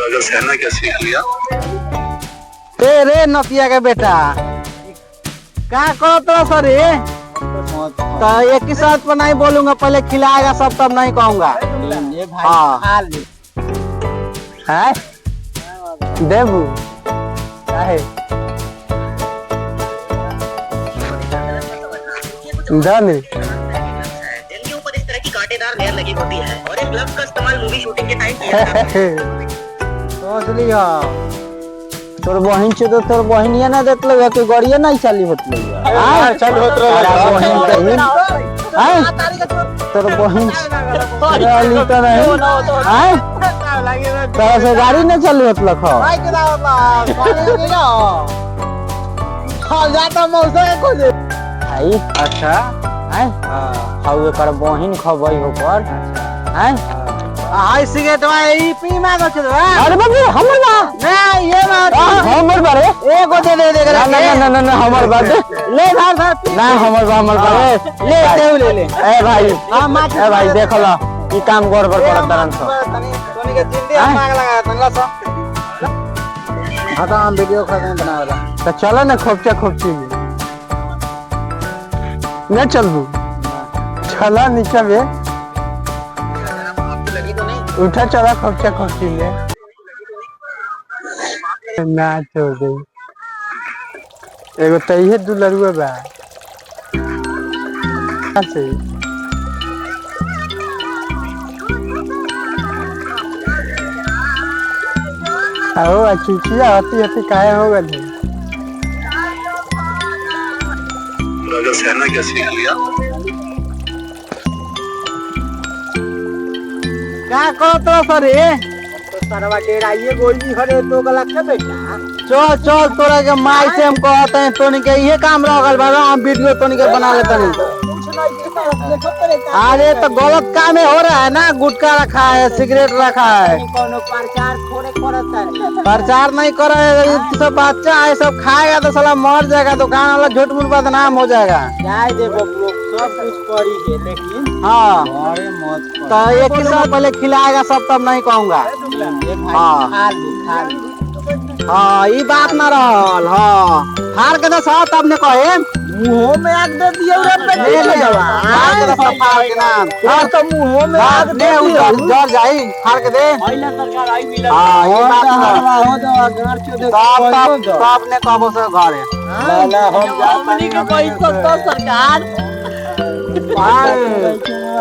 अगर सहना क्या सीख लिया। रे नतिया के बेटा क्या करो तो सर तो एक ही साथ पर नहीं बोलूंगा, पहले खिलाएगा सब तब नहीं कहूंगा। हाँ है देबू काहे जाने जिनके ऊपर इस तरह की कांटेदार लेयर लगी होती है और इन ग्लव्स का इस्तेमाल मूवी शूटिंग के टाइम किया जाता है। सोच लिया तोर बहन से तो तोर बहनिया ना देख लो कि गाड़िया नहीं चाली होत लो चालू होत तोर बहन चाली तो नहीं हैं तोरा से गाड़ी ना चालू होत लख आई अच्छा हैं हाउ एकर बहन खबई होकर हैं हाय सिगरेट ई पी मा गछ रे। अरे बाबू हमर बा नहीं ये बात हमर बारे एगो दे ना ना हमर बा ले धर ना हमर बा ले देउ ले ए भाई ए भाई देख लो ई काम गड़बड़ करत तरन छ तोनी के जिंदगी मांग लगा तनला स हां वीडियो खा बनावेला तो चलो ना खोपची में न चलबू चला नीचे में उठा चला खोपची में ना छोड़ दे एगो तइहे दुलरुआ बा से आओ चुचिया हती काहे हो गई अगर सहना क्या सीख लिया। क्या करो तो सर तो सरवा डेराइए गोली हरे तो गला के बेटा चल तोरा के माई से हम कहते हैं तोनी के ये काम रहल बा हम वीडियो तोनी के बना लेते हैं। अरे तो गलत काम हो रहा है ना, गुटखा रखा है सिगरेट रखा है प्रचार नहीं कर रहे सब बच्चा है सब खाएगा तो साला मर जाएगा, दुकान वाला झूठ मूठ बदनाम हो जाएगा। सब कुछ करी है लेकिन हाँ तो एक ही साथ पहले खिलाएगा सब तब नहीं कहूँगा। हाँ ये बात ना रहल हाँ हार के तो सब तब ने कहे मुंह में आग दे दिए रे ले हार के तो सब फाड़ के ना हां तो मुंह में आग दे जर जाई फाड़ के दे पहले सरकार आई मिला। हां ये बात ना हो तो घर चो दे सब ने कहबो से घर है ना हम जा हमनी के कोई तो सरकार